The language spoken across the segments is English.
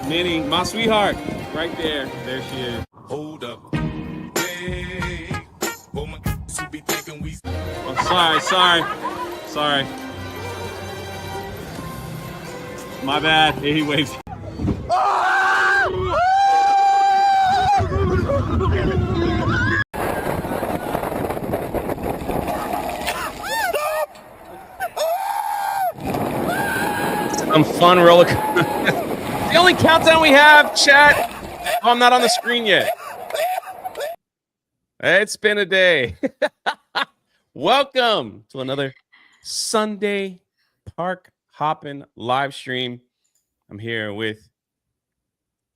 Minnie, my sweetheart, right there. There she is. Hold up. Hey. Oh my God, you be thinking we. Oh, sorry. My bad. He waves. Some fun roller coaster. The only countdown we have, chat. Oh, I'm not on the screen yet. It's been a day. Welcome to another Sunday park hopping live stream. I'm here with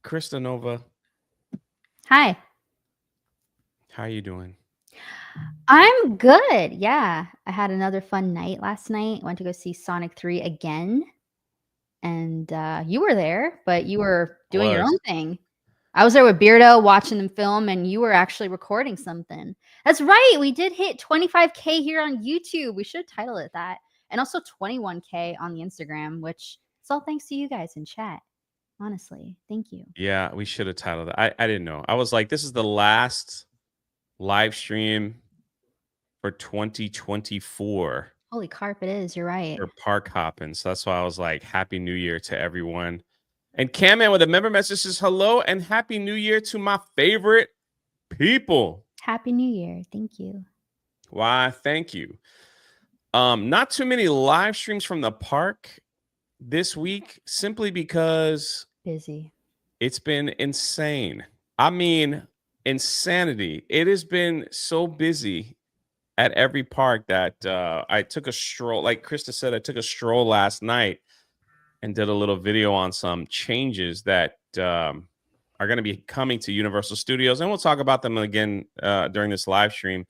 Krista Nova. Hi. How you doing? I'm good. Yeah. I had another fun night last night. Went to go see Sonic 3 again. And you were there, but you were doing your own thing. I was there with Beardo watching them film, and you were actually recording something. That's right. We did hit 25K here on YouTube. We should title it that. And also 21K on the Instagram, which it's all thanks to you guys in chat. Honestly. Thank you. Yeah, we should have titled it. I didn't know. I was like, this is the last live stream for 2024. Holy carp, it is. You're right. For park hopping. So that's why I was like, Happy New Year to everyone. And Cam-Man with a member message says, hello and Happy New Year to my favorite people. Happy New Year. Thank you. Why, thank you. Not too many live streams from the park this week, simply because busy. It's been insane. I mean, insanity. It has been so busy at every park that I took a stroll. Like Krista said, I took a stroll last night and did a little video on some changes that are going to be coming to Universal Studios. And we'll talk about them again during this live stream.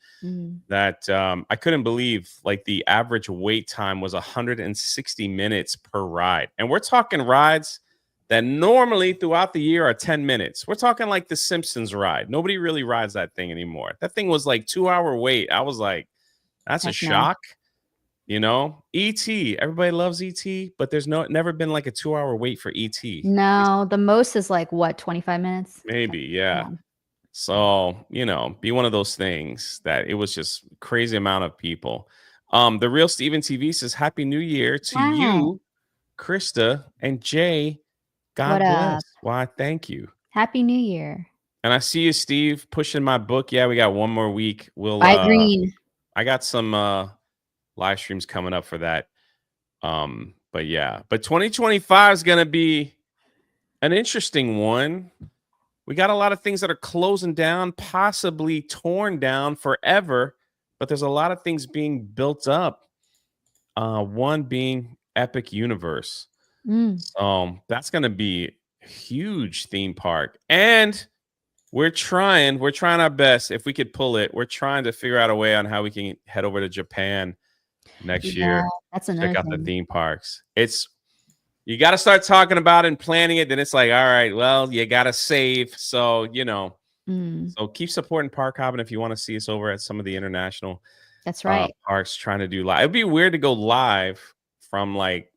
That I couldn't believe, like, the average wait time was 160 minutes per ride. And we're talking rides that normally throughout the year are 10 minutes. We're talking like the Simpsons ride. Nobody really rides that thing anymore. That thing was like 2-hour wait. I was like, that's a shock. You know, E.T. Everybody loves E.T., but there's never been like a 2-hour wait for E.T. No, the most is like what, 25 minutes? Maybe, yeah. So, you know, be one of those things that it was just crazy amount of people. The Real Steven TV says, Happy New Year to you, Krista, and Jay. God bless. Why, thank you. Happy New Year. And I see you, Steve, pushing my book. Yeah, we got one more week. We'll green. I got some live streams coming up for that. But yeah, but 2025 is gonna be an interesting one. We got a lot of things that are closing down, possibly torn down forever, but there's a lot of things being built up. One being Epic Universe. That's gonna be a huge theme park, and we're trying our best. If we could pull it, we're trying to figure out a way on how we can head over to Japan next year. That's another check out the theme parks. You got to start talking about it and planning it. Then it's like, all right, well, you got to save. So, you know, so keep supporting park hopping if you want to see us over at some of the international that's right parks trying to do live. It'd be weird to go live from like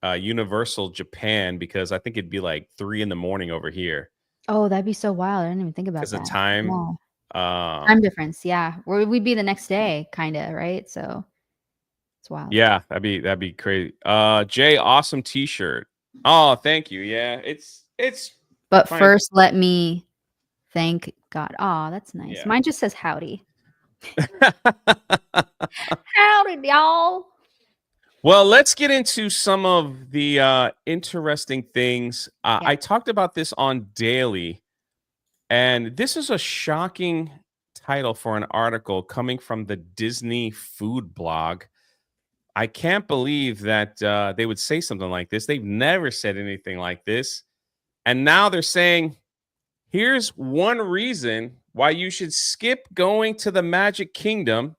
Universal Japan, because I think it'd be like 3 a.m. over here. Oh, that'd be so wild. I didn't even think about that. Because of time. Time difference, yeah. We'd be the next day, kind of, right? So it's wild. Yeah, that'd be crazy. Jay, awesome t-shirt. Oh, thank you. Yeah, it's But fine. First, let me thank God. Oh, that's nice. Yeah. Mine just says howdy. Howdy, y'all. Well, let's get into some of the interesting things. I talked about this on Daily, and this is a shocking title for an article coming from the Disney food blog. I can't believe that they would say something like this. They've never said anything like this. And now they're saying, here's one reason why you should skip going to the Magic Kingdom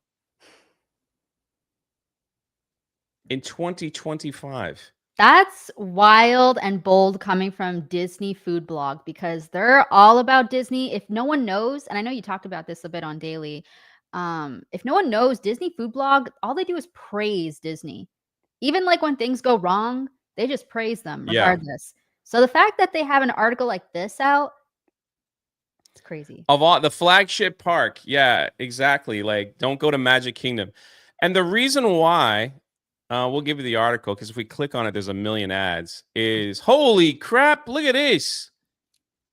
in 2025. That's wild and bold coming from Disney food blog, because they're all about Disney. If no one knows, and I know you talked about this a bit on Daily, if no one knows, Disney food blog, all they do is praise Disney. Even like when things go wrong, they just praise them regardless. So the fact that they have an article like this out, it's crazy. Of all the flagship park, yeah, exactly. Like, don't go to Magic Kingdom. And the reason why, we'll give you the article because if we click on it, there's a million ads. Is holy crap! Look at this.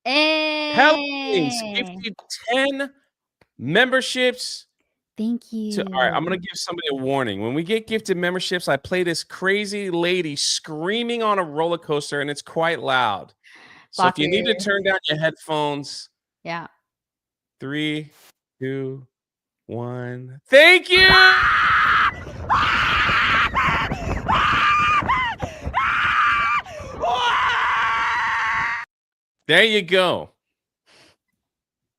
Pelicans Hey, gifted 10 memberships. thank you. All right, I'm gonna give somebody a warning. When we get gifted memberships, I play this crazy lady screaming on a roller coaster, and it's quite loud. So if Block you your need to ears. turn down your headphones, Yeah. 3, 2, 1. Thank you. There you go.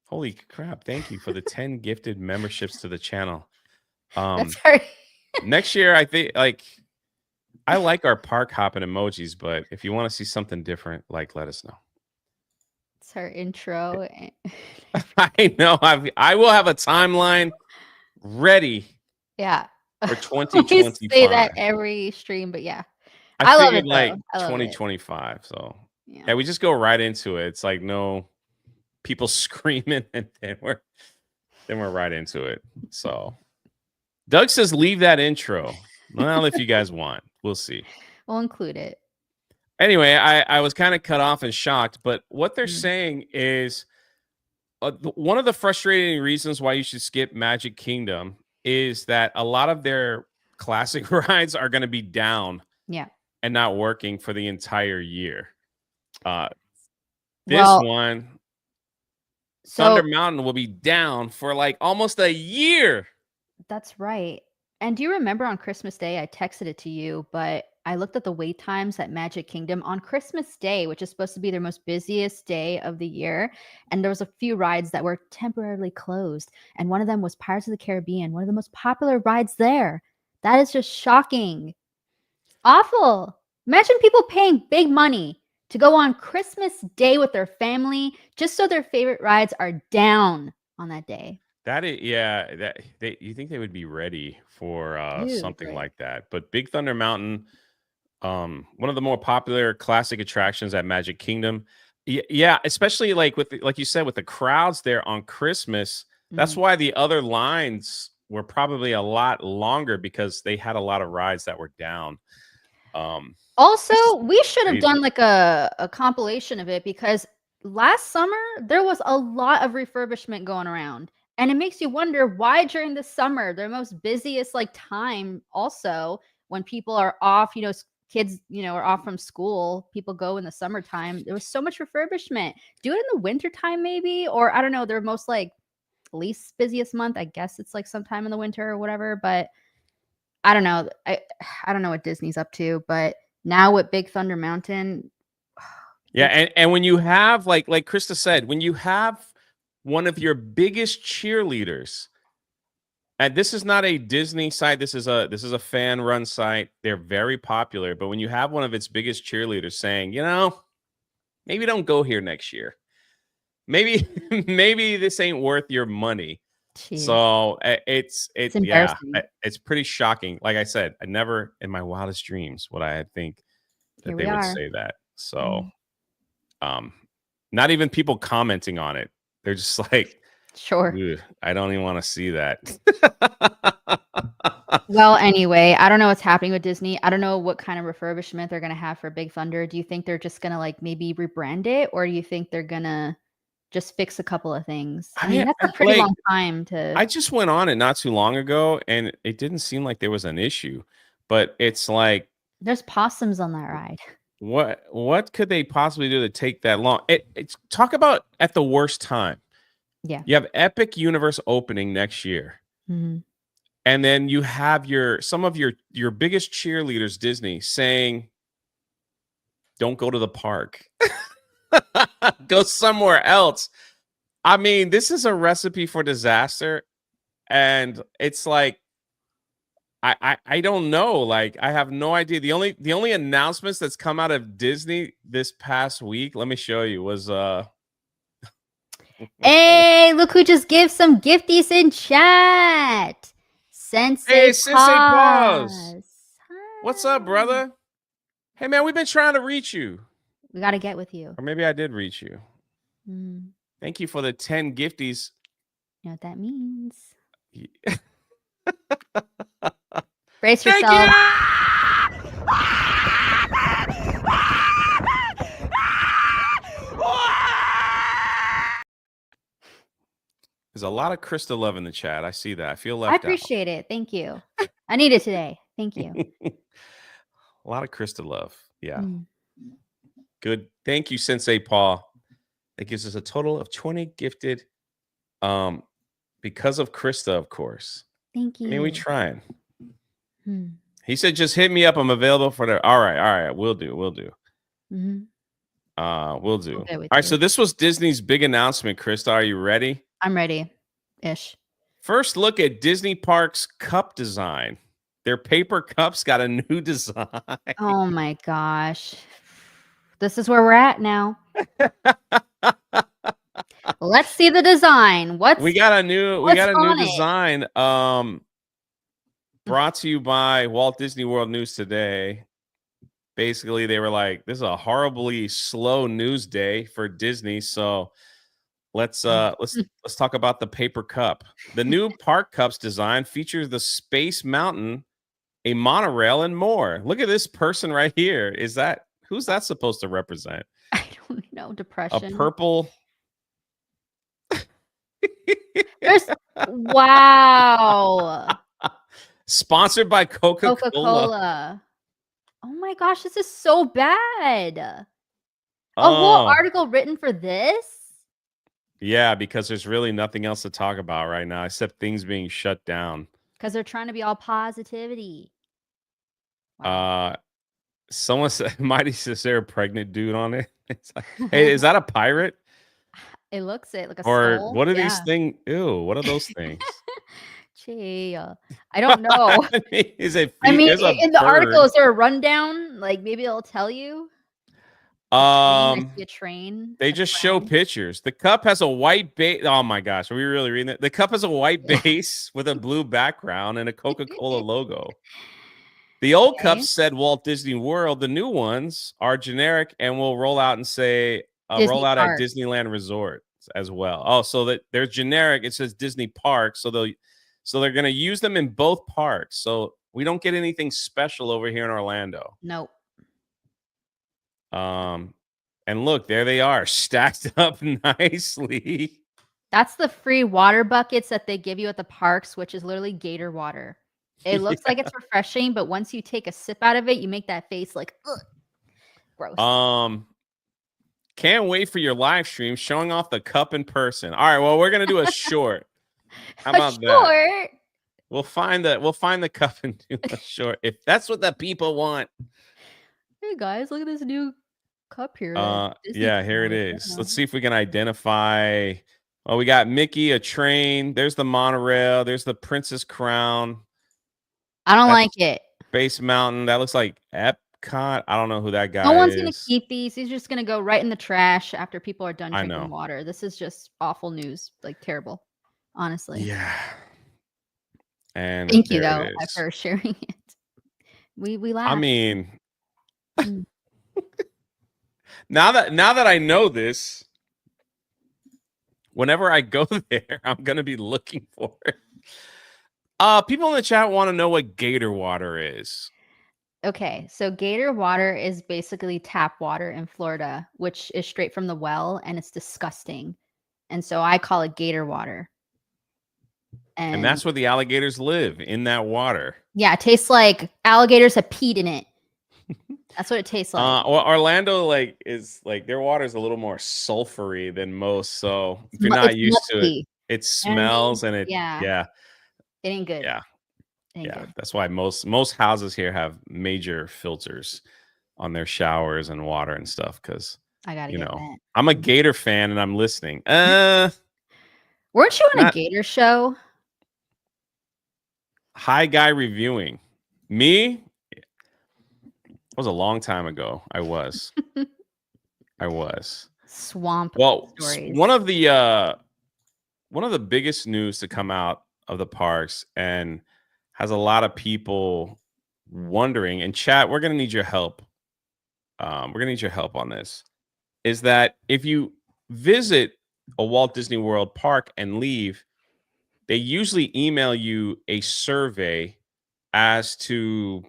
Holy crap! Thank you for the 10 gifted memberships to the channel. That's right. Next year, I think I like our park hopping emojis, but if you want to see something different, like let us know. It's her intro. I know. I will have a timeline ready Yeah. for We 2025. say that every stream, but yeah. I love it figured like though. I love it. 2025. So Yeah. yeah, we just go right into it. It's like no people screaming, and then we're right into it. So Doug says leave that intro. Well, if you guys want, we'll see. We'll include it. Anyway, I was kind of cut off and shocked, but what they're Mm. saying is one of the frustrating reasons why you should skip Magic Kingdom is that a lot of their classic rides are going to be down Yeah. and not working for the entire year. This Well, one, so Thunder Mountain, will be down for like almost a year. that's right. And do you remember on Christmas Day, I texted it to you, but I looked at the wait times at Magic Kingdom on Christmas Day, which is supposed to be their most busiest day of the year. And there was a few rides that were temporarily closed. And one of them was Pirates of the Caribbean, one of the most popular rides there. That is just shocking. Awful. Imagine people paying big money to go on Christmas Day with their family just so their favorite rides are down on that day. That is, yeah. That you think they would be ready for Dude, something right. like that? But Big Thunder Mountain, one of the more popular classic attractions at Magic Kingdom. Yeah, especially like like you said, with the crowds there on Christmas. That's Mhm. why the other lines were probably a lot longer because they had a lot of rides that were down. Also, This is we should have crazy. done like a compilation of it because last summer there was a lot of refurbishment going around. And it makes you wonder why during the summer, their most busiest like time also when people are off, kids, are off from school, people go in the summertime. There was so much refurbishment. Do it in the wintertime maybe, or I don't know, their most like least busiest month. I guess it's like sometime in the winter or whatever, but I don't know. I don't know what Disney's up to, but now with Big Thunder Mountain, Yeah, and when you have like Krista said, when you have one of your biggest cheerleaders, and this is not a Disney site, this is a fan run site. They're very popular, but when you have one of its biggest cheerleaders saying, maybe don't go here next year. Maybe maybe this ain't worth your money. jeez, So it's embarrassing. it's pretty shocking. Like I said, I never in my wildest dreams would I think that Here they we would are. say that. So not even people commenting on it. They're just like, Sure. I don't even want to see that. Well, anyway, I don't know what's happening with Disney. I don't know what kind of refurbishment they're gonna have for Big Thunder. Do you think they're just gonna like maybe rebrand it, or do you think they're gonna just fix a couple of things? I mean, that's a pretty long time to. I just went on it not too long ago, and it didn't seem like there was an issue. But it's like, There's possums on that ride. what could they possibly do to take that long? It's talk about at the worst time. Yeah. You have Epic Universe opening next year. Mm-hmm. And then you have some of your biggest cheerleaders, Disney, saying, don't go to the park. Go somewhere else. I mean, this is a recipe for disaster. And it's like, I don't know. Like, I have no idea. The only announcements that's come out of Disney this past week, let me show you, was Hey, look who just gave some gifties in chat. Sensei Pause. Pause. What's up, brother? Hey man, we've been trying to reach you. We got to get with you. Or maybe I did reach you. Mm. Thank you for the 10 gifties. You know what that means? Yeah. Brace Thank yourself. There's a lot of Krista love in the chat. I see that. I feel I left out. appreciate it. Thank you. I need it today. Thank you. A lot of Krista love. Yeah. Mm. Good. Thank you, Sensei Paul. That gives us a total of 20 gifted. Because of Krista, of course. Thank you. I mean, we trying. Hmm. He said, just hit me up. I'm available for the. All right. We'll do. Mm-hmm. We'll do. Okay with All right. you. So this was Disney's big announcement. Krista, are you ready? I'm ready-ish. First look at Disney Parks cup design. Their paper cups got a new design. Oh my gosh. This is where we're at now. Let's see the design. We got a new on it? design. Brought to you by Walt Disney World News Today. Basically, they were like, this is a horribly slow news day for Disney. So let's talk about the paper cup. The new Park Cups design features the Space Mountain, a monorail, and more. Look at this person right here. Who's that supposed to represent? I don't know. Depression. A purple. Wow. Sponsored by Coca-Cola. Coca-Cola. Oh my gosh, this is so bad. A whole article written for this? Yeah, because there's really nothing else to talk about right now except things being shut down. Because they're trying to be all positivity. Wow. Someone said, Mighty says there a pregnant dude on it. It's like, hey, is that a pirate? It looks like a Or skull. what are these things? Ew, what are those things? Gee, I don't know. Is it? I mean, in the article, is there a rundown? Like maybe it'll tell you. I see a train. They just show pictures. The cup has a white base. Oh my gosh, are we really reading that? The cup has a white base with a blue background and a Coca-Cola logo. The old cups said Walt Disney World. The new ones are generic and will roll out and say roll out at Disneyland Resort as well. Oh, so that they're generic. It says Disney Park, so they're going to use them in both parks. So we don't get anything special over here in Orlando. Nope. And look, there they are, stacked up nicely. That's the free water buckets that they give you at the parks, which is literally gator water. It looks like it's refreshing, but once you take a sip out of it, you make that face like, ugh, gross. Can't wait for your live stream showing off the cup in person. All right, well, we're gonna do a short. How about that? We'll find the cup and do a short if that's what the people want. Hey guys, look at this new cup here. Yeah, here it is. Yeah. Let's see if we can identify. Oh, we got Mickey, a train. There's the monorail. There's the Princess Crown. I don't like it. Space Mountain. That looks like Epcot. I don't know who that guy is. No one's gonna keep these. He's just gonna go right in the trash after people are done drinking water. This is just awful news. Like terrible. Honestly. Yeah. And thank you though for sharing it. We laughed. I mean, now that I know this, whenever I go there, I'm gonna be looking for it. People in the chat want to know what gator water is. Okay, so gator water is basically tap water in Florida, which is straight from the well, and it's disgusting. And so I call it gator water. And that's where the alligators live, in that water. Yeah, it tastes like alligators have peed in it. That's what it tastes like. Orlando is their water is a little more sulfury than most. So if you're not used to it, it smells and it it ain't good. Yeah. That's why most houses here have major filters on their showers and water and stuff. Because I gotta get that. I'm a Gator fan and I'm listening. Weren't you on a Gator show? Hi Guy reviewing. Me? It was a long time ago. I was. Swamp. Well, stories. one of the biggest news to come out of the parks and has a lot of people wondering. And chat, we're gonna need your help we're gonna need your help on this. Is that if you visit a Walt Disney World park and leave, they usually email you a survey as to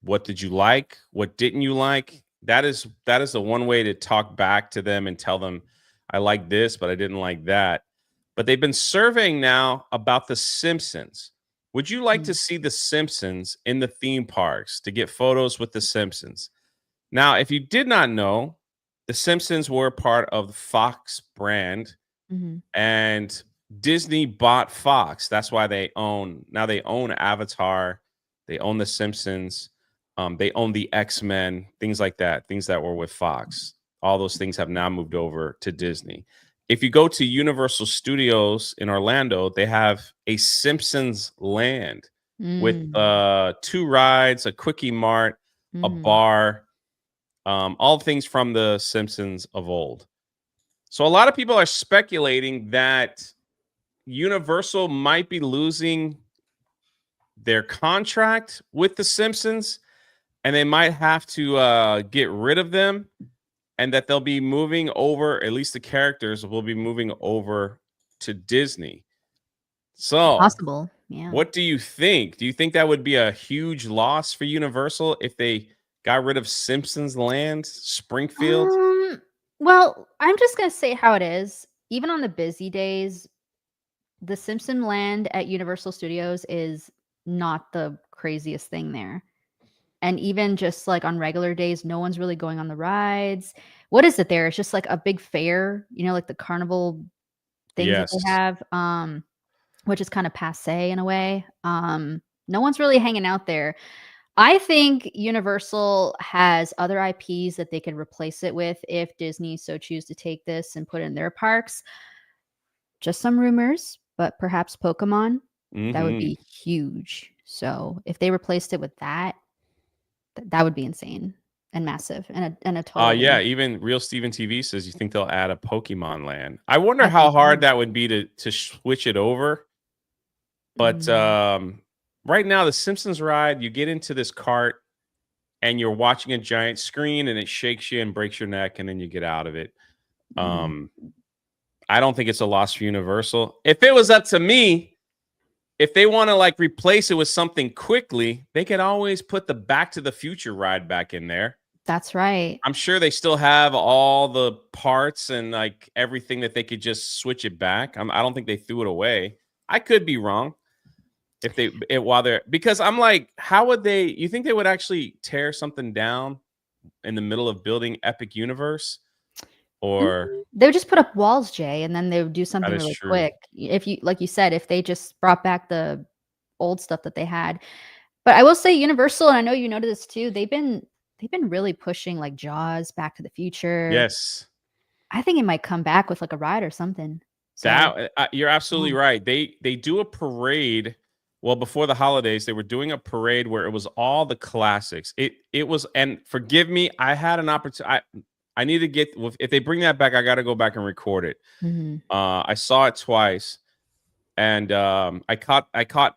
what did you like, what didn't you like. That is the one way to talk back to them and tell them I like this, but I didn't like that. But they've been surveying now about the Simpsons. Would you like to see the Simpsons in the theme parks to get photos with the Simpsons? Now, if you did not know, the Simpsons were part of the Fox brand, Mm-hmm. and Disney bought Fox. That's why they own Avatar, they own the Simpsons, they own the X-Men, things like that, things that were with Fox. All those things have now moved over to Disney. If you go to Universal Studios in Orlando, they have a Simpsons land with Mm. 2 rides, a quickie mart, a Mm. bar, all things from the Simpsons of old. So a lot of people are speculating that Universal might be losing their contract with the Simpsons, and they might have to get rid of them, and that they'll be moving over. At least the characters will be moving over to Disney. So, Possible. Yeah. what do you think? Do you think that would be a huge loss for Universal if they got rid of Simpsons Land, Springfield? Um, well, I'm just gonna say how it is. Even on the busy days, the Simpson Land at Universal Studios is not the craziest thing there. And even just like on regular days, no one's really going on the rides. What is it there? It's just like a big fair, like the carnival things that they Yes. have, which is kind of passe in a way. No one's really hanging out there. I think Universal has other IPs that they could replace it with if Disney so choose to take this and put it in their parks. Just some rumors, but perhaps Pokemon. That would Hmm. be huge. So if they replaced it with that, that would be insane and massive and a Yeah, totally. even Real Steven TV says you think they'll add a Pokemon land. I wonder I how think hard so. that would be to switch it over. But Mm, right now, the Simpsons ride, you get into this cart and you're watching a giant screen and it shakes you and breaks your neck, and then you get out of it. mm. Um, I don't think it's a loss for Universal. If it was up to me, if they want to like replace it with something quickly, they could always put the Back to the Future ride back in there. That's right. I'm sure they still have all the parts and like everything that they could just switch it back. I don't think they threw it away. I could be wrong if while they're, because I'm like, how would they? You think they would actually tear something down in the middle of building Epic Universe? Or They would just put up walls, Jay, and then they would do that something is really true. quick. If you like you said, if they just brought back the old stuff that they had. But I will say Universal, and I know you noted this too, they've been really pushing like Jaws, Back to the Future. Yes, I think it might come back with like a ride or something. So, that you're absolutely yeah. right. They do a parade. Well, before the holidays, they were doing a parade where it was all the classics. It was, and forgive me, I had an opportunity. I need to get, if they bring that back, I got to go back and record it. Mhm. I saw it twice, and I caught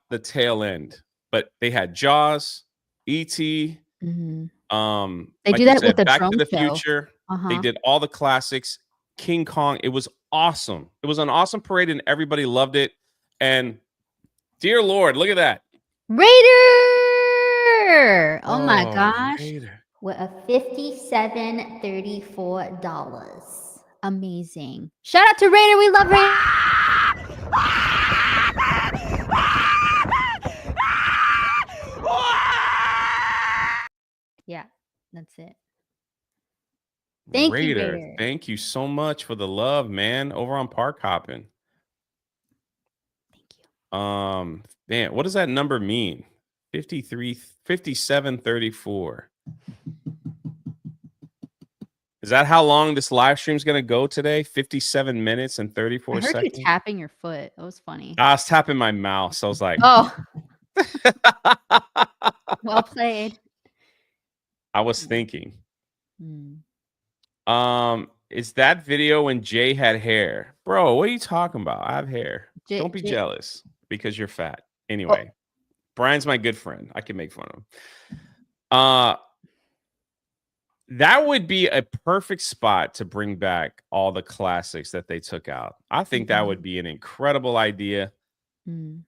the tail end. But they had Jaws, E.T., Mhm. They do like you that with said, the Back to drone the show. Future. They Uh-huh. did all the classics. King Kong. It was awesome. It was an awesome parade, and everybody loved it. And dear Lord, look at that. Raider! Oh my Oh, gosh. Raider. With a $57.34. Amazing. Shout out to Raider. We love Raider. Yeah, that's it. Thank you, Raider. Raider. Thank you so much for the love, man. Over on Park Hopping. Thank you. Man, what does that number mean? 53, 5734. Is that how long this live stream is going to go today? 57 minutes and I 34 heard you seconds. tapping your foot. That was funny. I was tapping my mouse. I was like, Oh, well played. I was Yeah. thinking. Mm. Is that video when Jay had hair? Bro, what are you talking about? I have hair. J- Don't be J- jealous because you're fat. oh, Anyway, Brian's my good friend. I can make fun of him. Uh That would be a perfect spot to bring back all the classics that they took out. I think that would Mhm. be an incredible idea. Mm.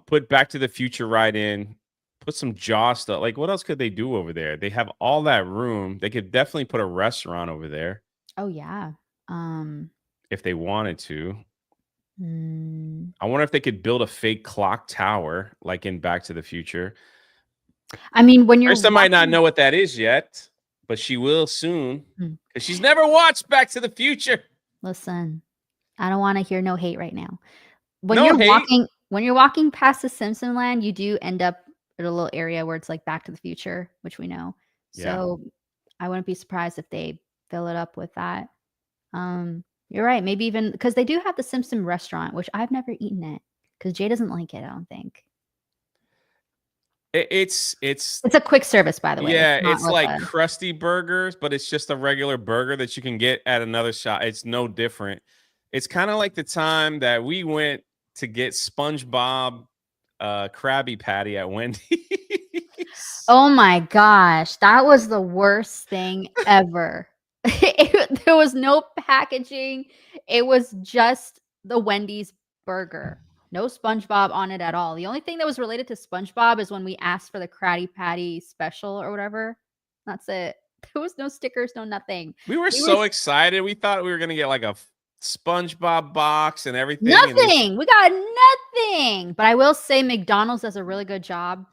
Put Back to the Future right in. Put some Jaw stuff. Like, what else could they do over there? They have all that room. They could definitely put a restaurant over there Oh, yeah. Um, if they wanted to. mm, I wonder if they could build a fake clock tower like in Back to the Future. I mean, when you're Krista might not watching know what that is yet, but she will soon Mm. because she's never watched Back to the Future. Listen, I don't wanna hear no hate right now. No hate. When you're walking past the Simpson land, you do end up at a little area where it's, like, Back to the Future, which we know. Yeah. So, I wouldn't be surprised if they fill it up with that. You're right, maybe even because they do have the Simpson restaurant, which I've never eaten it because Jay doesn't like it, I don't think. It's It's a quick service, by the way. It's yeah, not it's like like a crusty burgers, but it's just a regular burger that you can get at another shop. It's no different. It's kind of like the time that we went to get SpongeBob Krabby Patty at Wendy's. Oh my gosh, that was the worst thing ever. There was no packaging. It was just the Wendy's burger. No SpongeBob on it at all. The only thing that was related to SpongeBob is when we asked for the Krabby Patty special or whatever. That's it. There was no stickers, no nothing. We were We were so excited. We thought we were gonna get like a SpongeBob box and everything, and this Nothing. We got nothing. But I will say McDonald's does a really good job.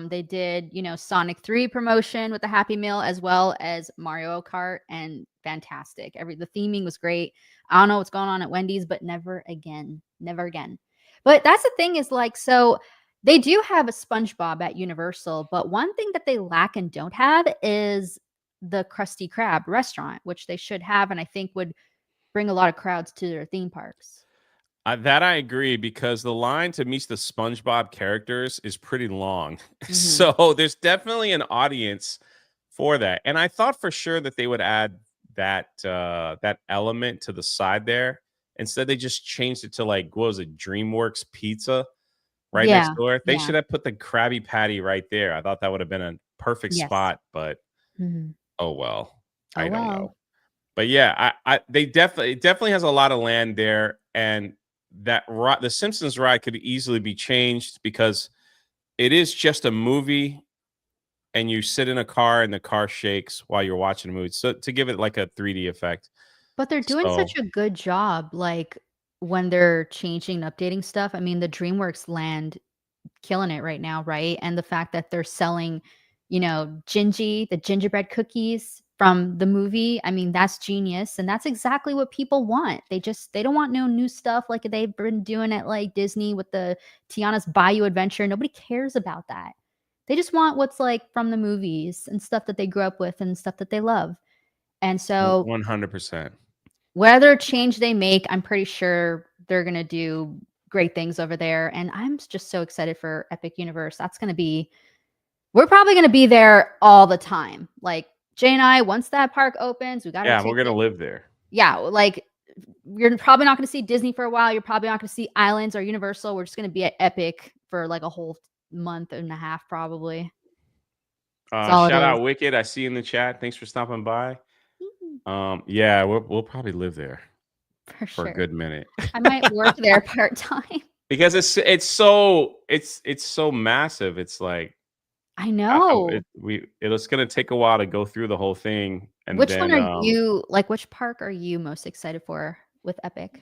They did, Sonic 3 promotion with the Happy Meal as well as Mario Kart and fantastic. The theming was great. I don't know what's going on at Wendy's, but never again. Never again. But that's the thing is like so they do have a SpongeBob at Universal, but one thing that they lack and don't have is the Krusty Krab restaurant, which they should have and I think would bring a lot of crowds to their theme parks. that I agree because the line to meet the SpongeBob characters is pretty long. Mhm. So there's definitely an audience for that. And I thought for sure that they would add that element to the side there. Instead, they just changed it to like what was it, DreamWorks Pizza right Yeah, next door. They yeah, should have put the Krabby Patty right there. I thought that would have been a perfect yes. spot, but Mhm. oh well. Oh, I don't well. know. But yeah, I they definitely it definitely has a lot of land there, and the Simpsons ride could easily be changed because it is just a movie, and you sit in a car and the car shakes while you're watching a movie. So to give it like a 3D effect. But they're doing So such a good job, like, when they're changing and updating stuff. I mean, the DreamWorks land killing it right now, right? And the fact that they're selling, the gingerbread cookies from the movie, I mean, that's genius, and that's exactly what people want. They don't want no new stuff like they've been doing at, like, Disney with the Tiana's Bayou Adventure. Nobody cares about that. They just want what's, like, from the movies and stuff that they grew up with and stuff that they love. And so 100%. whether change they make, I'm pretty sure they're gonna do great things over there, and I'm just so excited for Epic Universe. We're probably gonna be there all the time. Like, Jay and I, once that park opens, we got our Yeah, we're gonna ticket. live there. Yeah, like, you're probably not gonna see Disney for a while, you're probably not gonna see Islands or Universal, we're just gonna be at Epic for, like, a whole month and a half probably. That's all it Shout is. out Wicked. I see you in the chat. Thanks for stopping by. Mm, Yeah, we'll probably live there for for a sure. good minute. I might work there part-time. Because it's so massive. It's like I know. it's gonna take a while to go through the whole thing, and Which one then are you like, which park are you most excited for with Epic?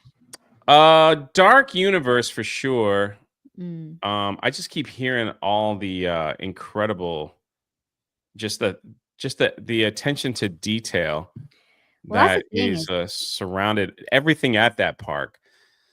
Dark Universe for sure. Mm. I just keep hearing all the incredible, just the attention to detail Well, that's the that thing is is surrounded everything at that park.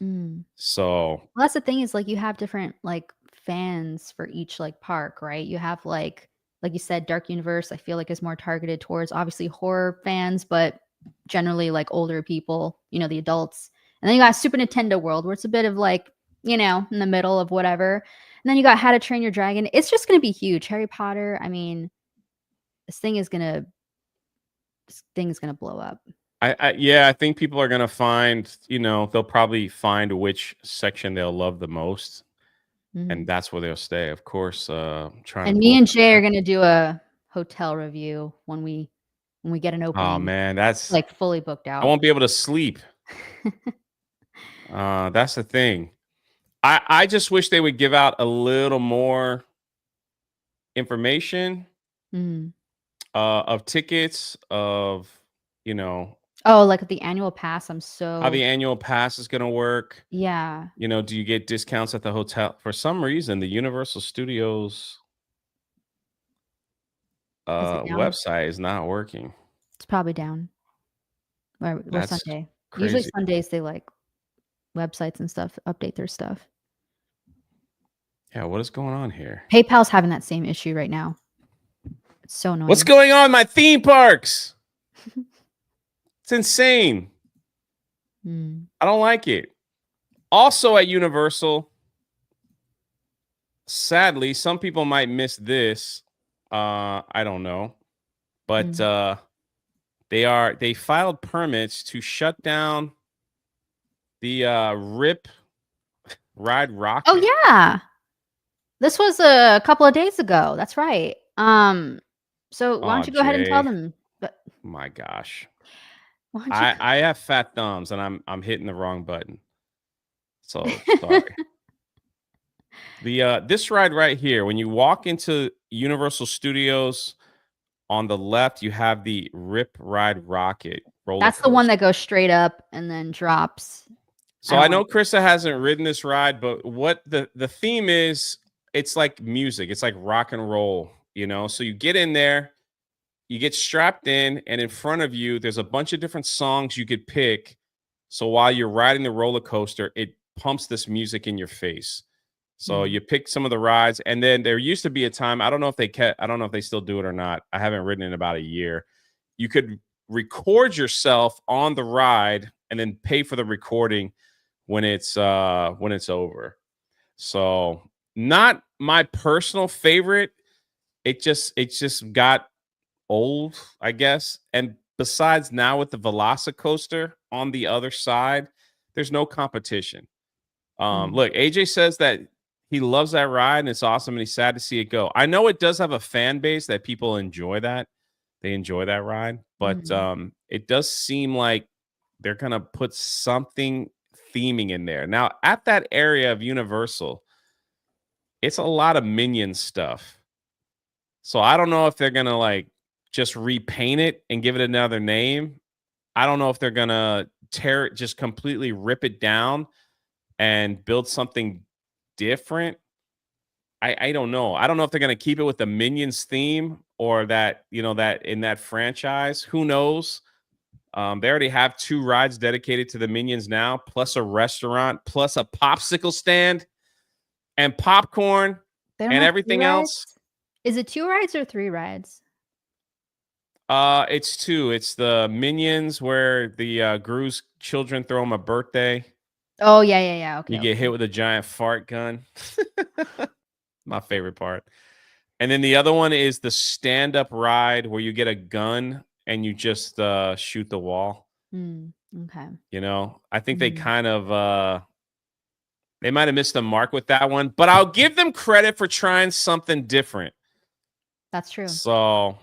mm. So Well, that's the thing is, like, you have different, like, fans for each, like, park, right? You have, like you said, Dark Universe, I feel like is more targeted towards obviously horror fans, but generally, like, older people, the adults. And then you got Super Nintendo World, where it's a bit of, like, in the middle of whatever. And then you got How to Train Your Dragon. It's just gonna be huge. Harry Potter, I mean, this thing is gonna blow up. yeah, I think people are gonna find, they'll probably find which section they'll love the most, and Mhm. that's where they'll stay. Of course, trying to And me pull. and Jay are gonna do a hotel review when we when we get an Oh opening. man, that's Like fully booked I out. won't be able to sleep. That's the thing. I just wish they would give out a little more information Mm. of tickets, of you know Oh, like the annual pass. I'm how so the annual pass is gonna work. yeah. Do you get discounts at the hotel? For some reason, the Universal Studios Is it down? website is not working. It's probably down. Or That's Sunday. Usually crazy. Sundays they like websites and stuff update their stuff. Yeah, what is going on here? PayPal's having that same issue right now. It's so What's annoying. going on in my theme parks? It's insane. Mm. I don't like it. Also at Universal, sadly, some people might miss this. I don't know. But Mm. they filed permits to shut down the RIP Ride Oh, Rocket. yeah. This was a couple of days ago. That's right. So why Oh, don't you go ahead and tell Jay. them? But My gosh. why don't you? I have fat thumbs and I'm hitting the wrong button. So sorry. The this ride right here, when you walk into Universal Studios, on the left, you have the RIP Ride Rocket roller That's the one that coaster. goes straight up and then drops. I So don't I like know Krista hasn't ridden this ride, but what the theme is, it's like music. It's like rock and roll, So you get in there, you get strapped in front of you, there's a bunch of different songs you could pick. So while you're riding the roller coaster, it pumps this music in your face. So Mm. you pick some of the rides, and then there used to be a time, I don't know if they still do it or not. I haven't ridden in about a year. You could record yourself on the ride and then pay for the recording when it's over. So not my personal favorite. It just got old, I guess. And besides, now with the Velocicoaster on the other side, there's no competition. Mm. Look, AJ says that he loves that ride and it's awesome and he's sad to see it go. I know it does have a fan base that people enjoy that. They enjoy that ride, but Mm. it does seem like they're gonna put something theming in there. Now, at that area of Universal, it's a lot of Minion stuff. So I don't know if they're gonna like just repaint it and give it another name. I don't know if they're gonna tear it, just completely rip it down and build something different. I don't know. I don't know if they're gonna keep it with the Minions theme or that in that franchise. Who knows? They already have 2 rides dedicated to the Minions now, plus a restaurant, plus a popsicle stand and popcorn They don't and have 2 everything else. rides? Is it 2 rides or 3 rides? It's 2. It's the Minions where the Gru's children throw them a birthday. Oh, yeah, yeah, yeah. You Okay, get okay. hit with a giant fart gun. My favorite part. And then the other one is the stand-up ride where you get a gun and you just shoot the wall. Mm. Okay. I think they Mm. kind of they might have missed the mark with that one, but I'll give them credit for trying something different. That's true. So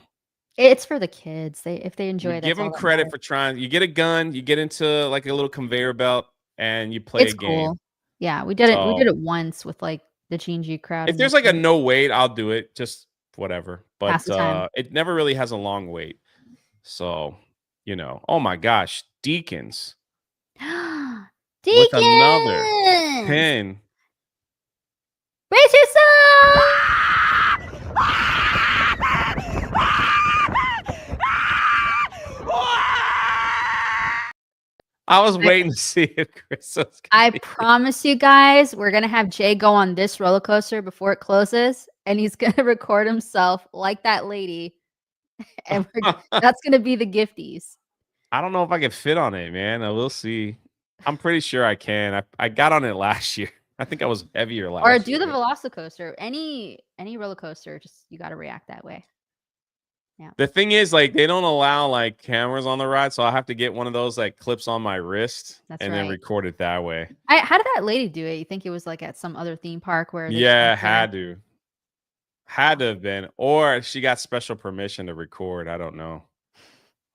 It's for the kids. If they you enjoy it, give that's all them that credit matters. for trying. You get a gun, you get into like a little conveyor belt, and you play a It's game. cool. Yeah, we did So it once with, like, the G&G crowd if and their there's like a kids. no wait, I'll do it. Just whatever. Pass But the time. it never really has a long wait. So, oh my gosh, Deacons with another Deacons! 10. Brace yourself! I was waiting to see if Chris was I gonna promise you guys, we're gonna have Jay go on this roller coaster before it closes, and he's gonna record himself like that lady, and that's gonna be the gifties. I don't know if I can fit on it, man. I will see. I'm pretty sure I can. I got on it last year. I think I was heavier Or last do the year. Velocicoaster. Any roller coaster, just you gotta react that way. Yeah. The thing is, like, they don't allow like cameras on the ride, so I have to get one of those like clips on my wrist That's and then right. record it that way. How did that lady do it? You think it was, like, at some other theme park where they just Yeah, don't care? had to. Had to have been. Or she got special permission to record. I don't know.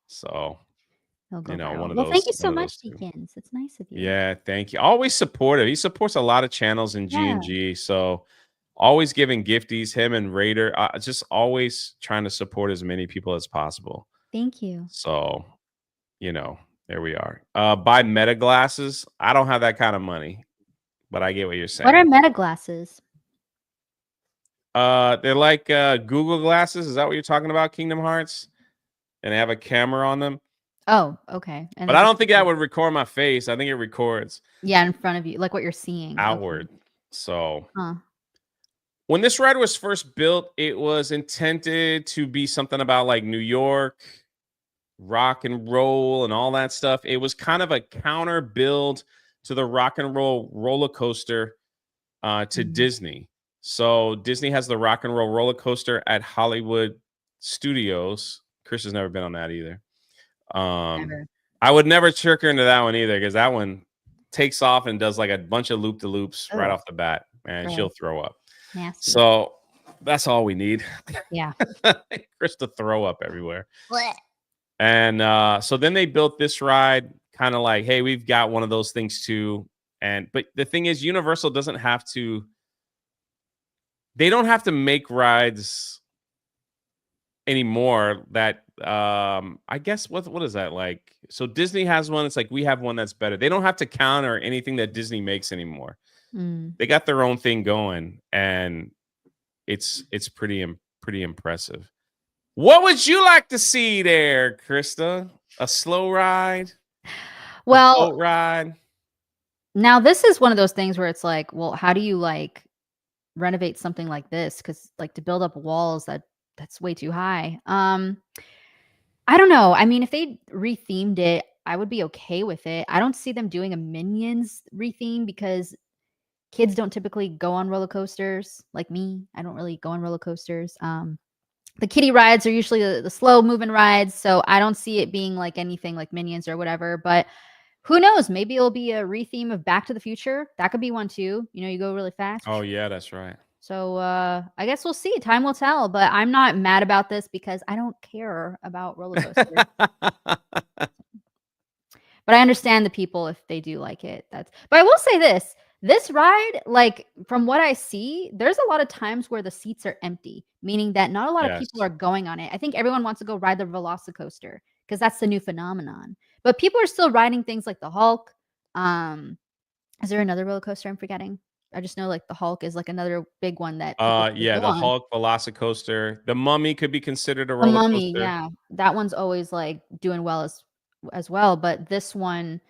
So, He'll go one viral. of Well, thank those you so much, two. Deacons. It's nice of you. Yeah, thank you. Always supportive. He supports a lot of channels in Yeah, G&G. So always giving gifties, him and Raider, just always trying to support as many people as possible. thank you. So, there we are. Buy Meta glasses. I don't have that kind of money, but I get what you're What are saying. meta glasses? They're like Google glasses. Is that what you're talking about, Kingdom Hearts? And they have a camera on them. Oh, okay. And But they I just don't think that would record my face. I think it records yeah, in front of you, like what you're seeing. Okay. outward. So Huh. when this ride was first built, it was intended to be something about like New York, rock and roll, and all that stuff. It was kind of a counter build to the rock and roll roller coaster to Mhm. Disney. So Disney has the rock and roll roller coaster at Hollywood Studios. Chris has never been on that either. Never. I would never trick her into that one either because that one takes off and does like a bunch of loop de loops right Ugh, off the bat, and she'll gross. throw up. Nasty. So that's all we need. Yeah. Chris to throw up everywhere. Blech. And so then they built this ride, kind of like, hey, we've got one of those things too. But the thing is, Universal doesn't have to. They don't have to make rides anymore that I guess what is that like? So Disney has one. It's like we have one that's better. They don't have to counter anything that Disney makes anymore. Mm. They got their own thing going, and it's pretty impressive. What would you like to see there, Krista? A slow ride? A Well, boat ride? now this is one of those things where it's like, well, how do you like renovate something like this? Because like to build up walls, that's way too high. I don't know. I mean, if they rethemed it, I would be okay with it. I don't see them doing a Minions retheme because kids don't typically go on roller coasters like me. I don't really go on roller coasters. The kiddie rides are usually the slow moving rides, so I don't see it being like anything like Minions or whatever. But who knows? Maybe it'll be a retheme of Back to the Future. That could be one too. You know, you go really fast. Oh yeah, that's right. So I guess we'll see. Time will tell. But I'm not mad about this because I don't care about roller coasters. But I understand the people if they do like it. But I will say this. This ride, like from what I see, there's a lot of times where the seats are empty, meaning that not a lot of people Yes. are going on it. I think everyone wants to go ride the Velocicoaster because that's the new phenomenon. But people are still riding things like the Hulk. Is there another roller coaster I'm forgetting? I just know like the Hulk is like another big one that people still Yeah, go the on. Hulk Velocicoaster. The Mummy could be considered a The roller Mummy, coaster. yeah, that one's always like doing well as well. But this one,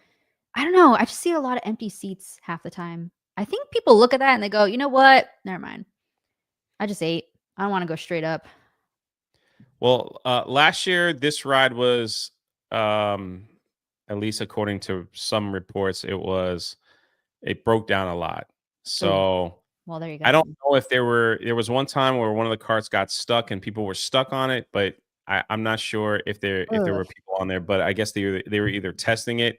I don't know. I just see a lot of empty seats half the time. I think people look at that and they go, "You know what? Never mind. I just ate. I don't want to go straight up." Well, last year this ride was, at least according to some reports, it broke down a lot. Ooh, So well, there you I go. don't know if there was one time where one of the carts got stuck and people were stuck on it, but I'm not sure if there Ugh. were people on there. But I guess they were either testing it,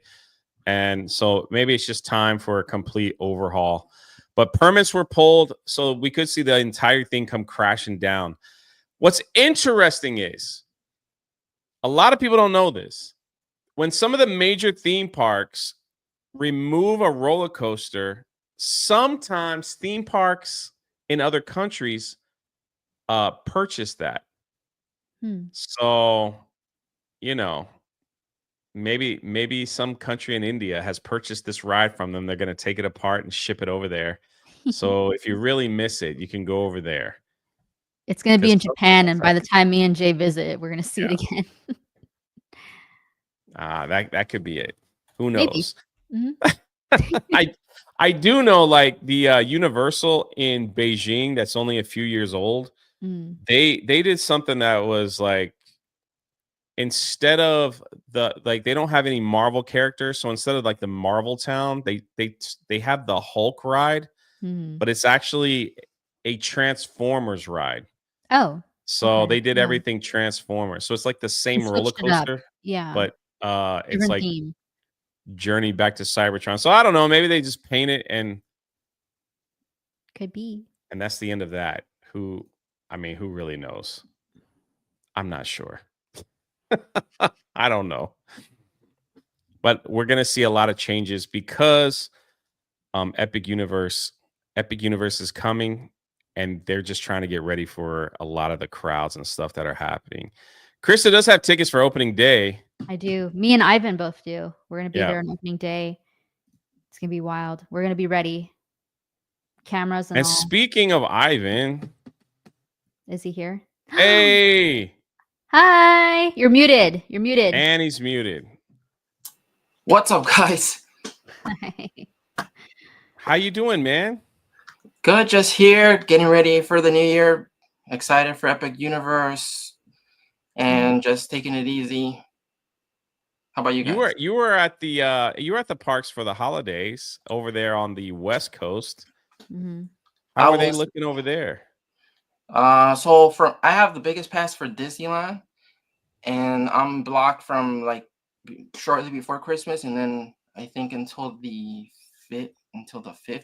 and so maybe it's just time for a complete overhaul. But permits were pulled, so we could see the entire thing come crashing down. What's interesting is a lot of people don't know this. When some of the major theme parks remove a roller coaster, sometimes theme parks in other countries purchase that. Hmm. So, you know, maybe some country in India has purchased this ride from them. They're going to take it apart and ship it over there. So if you really miss it, you can go over there. It's gonna be Because in Japan, and by the time me and Jay visit, we're gonna see it again. that could be it. Who Maybe. knows? Mhm. I I do know like the Universal in Beijing that's only a few years old. Mm. They did something that was like instead of they don't have any Marvel characters, so instead of like the Marvel town, they have the Hulk ride, Mhm. but it's actually a Transformers ride. Oh, So okay. they did Yeah. everything Transformers. So it's like the They same roller switched it up. coaster, Yeah. but it's Different like theme. Journey Back to Cybertron. So I don't know, maybe they just paint it Could be. and that's the end of that. Who really knows? I'm not sure. I don't know. But we're gonna see a lot of changes because Epic Universe is coming, and they're just trying to get ready for a lot of the crowds and stuff that are happening. Krista does have tickets for opening day. I do. Me and Ivan both do. We're gonna be Yeah. there on opening day. It's gonna be wild. We're gonna be ready. Cameras and And all. speaking of Ivan, Is he here? hey, Hi. You're muted. You're muted. and he's muted. What's up, guys? How you doing, man? Good, just here, getting ready for the new year. Excited for Epic Universe, and just taking it easy. How about you guys? You were at the parks for the holidays over there on the West Coast. Mm-hmm. How were they looking over there? So I have the biggest pass for Disneyland, and I'm blocked from like shortly before Christmas, and then I think until the 5th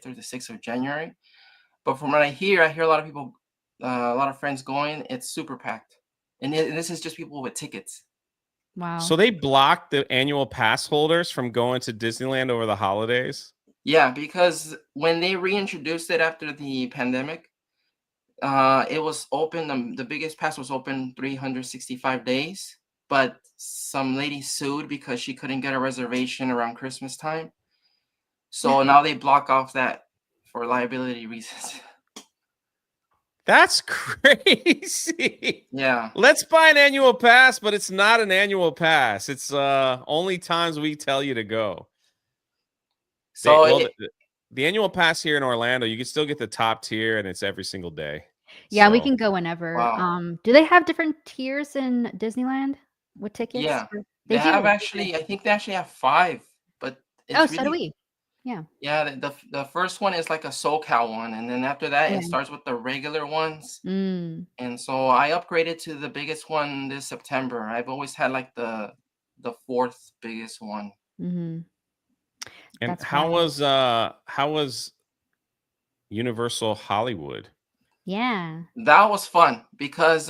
or the 6th of January. But from what I hear a lot of people, a lot of friends going. It's super packed, and this is just people with tickets. Wow. So they blocked the annual pass holders from going to Disneyland over the holidays? Yeah, because when they reintroduced it after the pandemic, it was open. The biggest pass was open 365 days, but some lady sued because she couldn't get a reservation around Christmas time. So now they block off that for liability reasons. That's crazy. Yeah. Let's buy an annual pass, but it's not an annual pass. It's only times we tell you to go. So the annual pass here in Orlando, you can still get the top tier, and it's every single day. Yeah, we So- can go whenever. Wow. Do they have different tiers in Disneyland with tickets? Yeah, Or- they do? have actually. I think they actually have 5, but it's Oh, really, so do we. Yeah. Yeah, the first one is like a SoCal one, and then after that Okay. it starts with the regular ones. Mm. And so I upgraded to the biggest one this September. I've always had like the 4th biggest one. Mm-hmm. And That's how wild. was Universal Hollywood? Yeah. That was fun because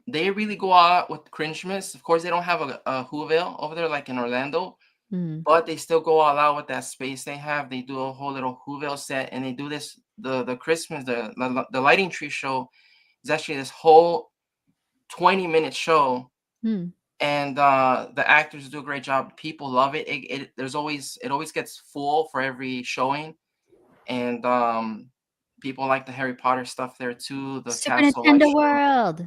they really go out with cringemas. Of course, they don't have a Whoville over there like in Orlando, Mm. but they still go all out with that space they have. They do a whole little Whoville set, and they do this the Christmas the lighting tree show is actually this whole 20-minute show. Hmm. And the actors do a great job. People love it. It always gets full for every showing, and people like the Harry Potter stuff there too. The Super Castle Life Nintendo show. World.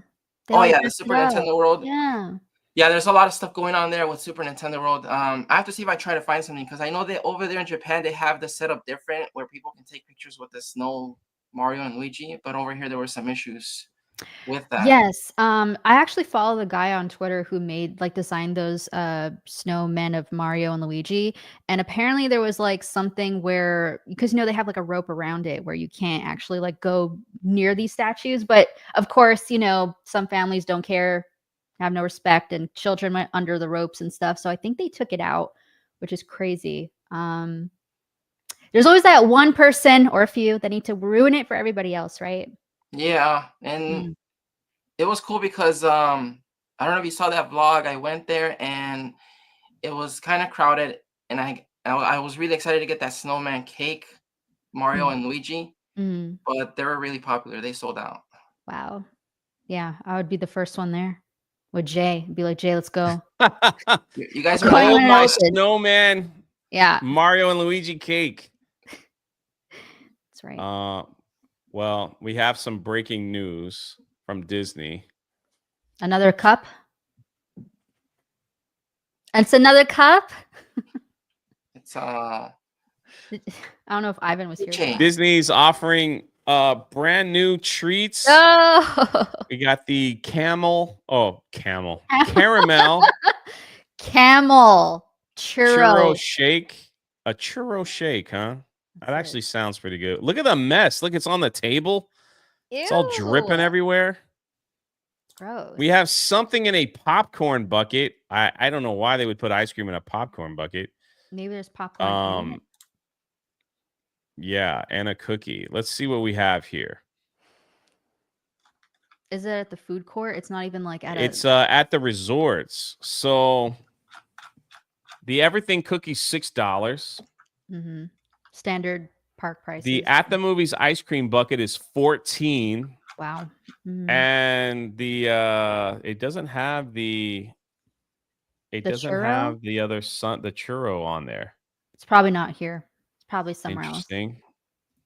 They Oh like yeah, the dress Super it up. Nintendo World. Yeah. Yeah, there's a lot of stuff going on there with Super Nintendo World. I have to see if I try to find something because I know that over there in Japan they have the setup different where people can take pictures with the snow Mario and Luigi, but over here there were some issues with that. Yes. I actually follow the guy on Twitter who designed those snowmen of Mario and Luigi. And apparently there was like something where, because they have like a rope around it where you can't actually like go near these statues. But of course, some families don't care, have no respect, and children went under the ropes and stuff. So I think they took it out, which is crazy. There's always that one person or a few that need to ruin it for everybody else, right? Yeah, and it was cool because I don't know if you saw that vlog. I went there and it was kind of crowded, and I was really excited to get that snowman cake, Mario and Luigi, but they were really popular. They sold out. Wow. Yeah, I would be the first one there with Jay. I'd be like, Jay, let's go. You guys I'll call you are when it my opens. snowman, Yeah, Mario and Luigi cake. that's right. Well, we have some breaking news from Disney. Another cup. It's another cup. It's I don't know if Ivan was here. Change. Disney's offering brand new treats. Oh, We got the caramel Camel churro churro. shake. A churro shake, huh? That actually sounds pretty good. Look at the mess. Look, it's on the table. It's all dripping Ew. everywhere. Gross. We have something in a popcorn bucket. I don't know why they would put ice cream in a popcorn bucket. Maybe there's popcorn. In it. Yeah, and a cookie. Let's see what we have here. Is it at the food court? It's not even like at It's a. at the resorts. So the everything cookie's $6. Standard park The prices. at the movies ice cream bucket is 14. Wow. And the it doesn't have the The other the churro on there. It's probably not here. It's probably somewhere else. Interesting.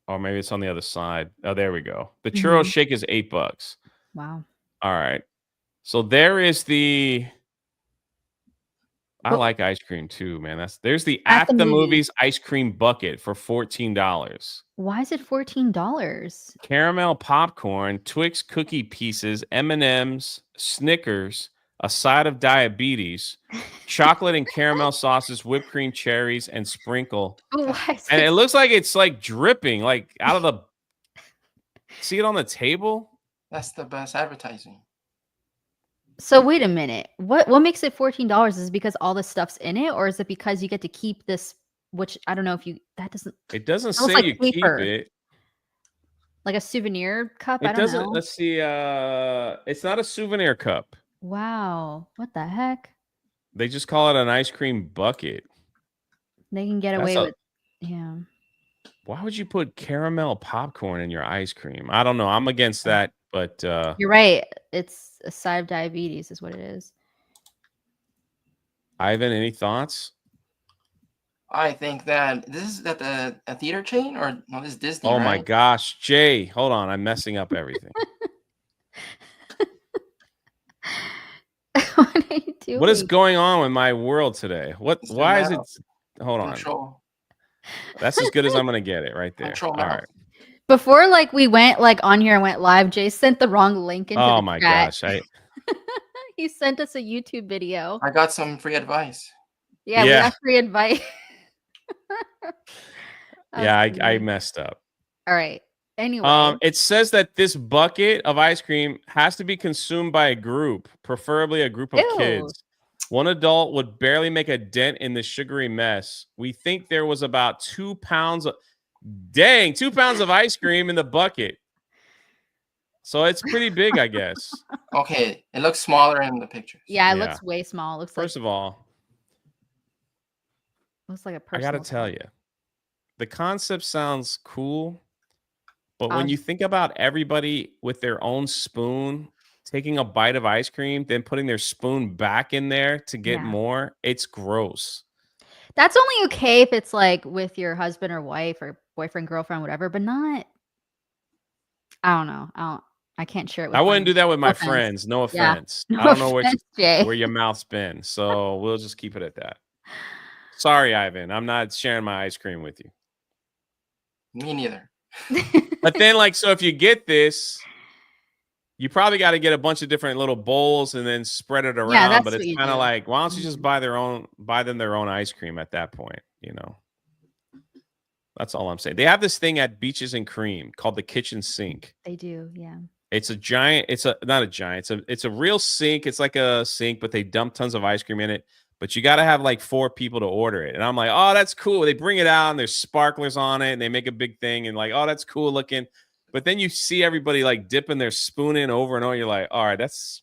Or maybe it's on the other side. Oh, there we go. The churro shake is $8. Wow. All right. So there is the. I Well- like ice cream too, man. There's the At the movies ice cream bucket for $14. Why is it $14? Caramel popcorn, Twix cookie pieces, M&Ms, Snickers, a side of diabetes, chocolate and caramel sauces, whipped cream, cherries, and sprinkle. Why is And it looks like it's like dripping, like out of the. See it on the table? That's the best advertising. So wait a minute. What makes it $14? Is it because all this stuff's in it, or is it because you get to keep this? Which I don't know if you. That doesn't. It doesn't Smells say like you paper. keep it. Like a souvenir cup? I It don't doesn't. know. Let's see. It's not a souvenir cup. Wow. What the heck? They just call it an ice cream bucket. They can get away with. Yeah. Why would you put caramel popcorn in your ice cream? I don't know. I'm against that, but You're right. It's a side of diabetes, is what it is. Ivan, any thoughts? I think that this is at a theater chain or no, this is Disney. Oh my right? gosh, Jay, hold on. I'm messing up everything. What are you doing? What is going on with my world today? It's the Why is it? mouse. Hold on. Control. That's as good as I'm gonna get it right there. Control All mouse. right. Before we went on here and went live, Jay sent the wrong link into Oh the my chat. gosh. He sent us a YouTube video. I got some free advice. Yeah, we got free advice. I messed up. All right. Anyway. It says that this bucket of ice cream has to be consumed by a group, preferably a group of kids. One adult would barely make a dent in the sugary mess. We think there was about 2 pounds of 2 pounds of ice cream in the bucket. So it's pretty big, I guess. Okay, it looks smaller in the pictures. Yeah, it looks way small. It looks First of all, looks like a I personal. got to tell you, the concept sounds cool, but when you think about everybody with their own spoon taking a bite of ice cream, then putting their spoon back in there to get more, it's gross. That's only okay if it's with your husband or wife or boyfriend, girlfriend, whatever, but not. I don't know. I can't share it with I wouldn't do that with my offense. friends. No offense. Yeah. I don't know Jay. where your mouth's been. So we'll just keep it at that. Sorry, Ivan. I'm not sharing my ice cream with you. Me neither. But then, so if you get this, you probably got to get a bunch of different little bowls and then spread it around. Yeah, but it's kind of like, why don't you just buy them their own ice cream at that point? That's all I'm saying. They have this thing at Beaches and Cream called the kitchen sink. They do, yeah. It's a giant. Not a giant. It's a real sink. It's like a sink, but they dump tons of ice cream in it. But you got to have 4 people to order it. And I'm like, oh, that's cool. They bring it out and there's sparklers on it and they make a big thing and oh, that's cool looking. But then you see everybody dipping their spoon in over and over. You're like, all right, that's.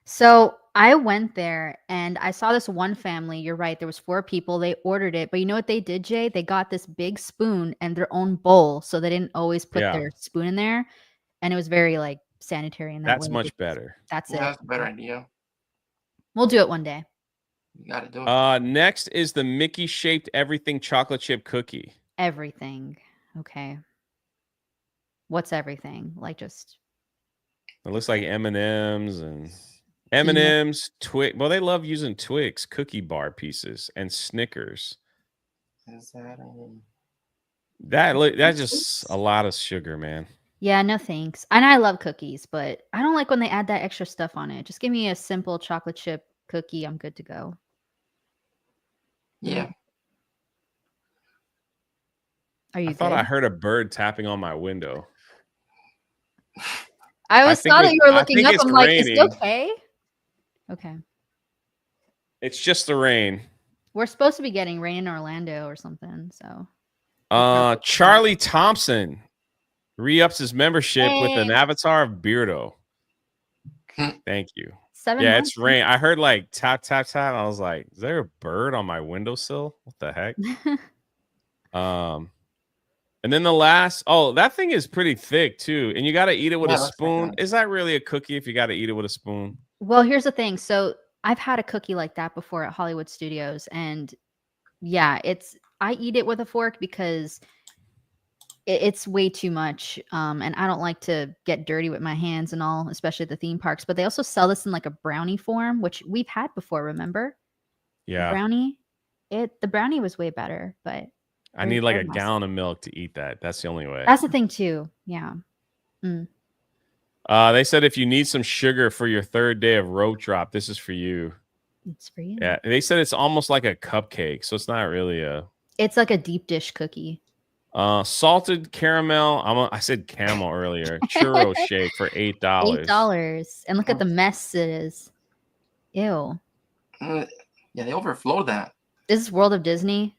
So I went there and I saw this one family. You're right. There was 4 people. They ordered it. But you know what they did, Jay? They got this big spoon and their own bowl. So they didn't always put their spoon in there. And it was very sanitary in that way. That's much better. That's it. That's a better idea. We'll do it one day. You got to do it. Next is the Mickey shaped everything chocolate chip cookie. Everything. Okay. What's everything? Just. It looks like M&Ms and M&Ms, Twix. Well, they love using Twix cookie bar pieces and Snickers. Is that that's just a lot of sugar, man. Yeah, no thanks. And I love cookies, but I don't like when they add that extra stuff on it. Just give me a simple chocolate chip cookie. I'm good to go. Yeah. Are you? I thought I heard a bird tapping on my window. I saw that you were looking up. I'm like, is it okay? Okay. It's just the rain. We're supposed to be getting rain in Orlando or something. So. Charlie Thompson re-ups his membership with an avatar of Beardo. Thank you. 7 Yeah, months. it's rain. I heard like tap tap tap. I was like, is there a bird on my windowsill? What the heck? And then the last, that thing is pretty thick too. And you got to eat it with Yeah, a it looks like spoon. that. Is that really a cookie if you got to eat it with a spoon? Well, here's the thing. So I've had a cookie like that before at Hollywood Studios, and yeah, I eat it with a fork because it's way too much. And I don't like to get dirty with my hands and all, especially at the theme parks. But they also sell this in like a brownie form, which we've had before, remember? Yeah. The brownie was way better, but I need like a gallon of milk to eat that. That's the only way. that's the thing too. Yeah. They said if you need some sugar for your 3rd day of road drop, this is for you. It's for you. Yeah. They said it's almost like a cupcake. So it's not really it's like a deep dish cookie. Salted caramel. I said camel earlier. Churro shake for $8. $8. And look at the mess it is. Ew. Yeah, they overflow that. This is World of Disney.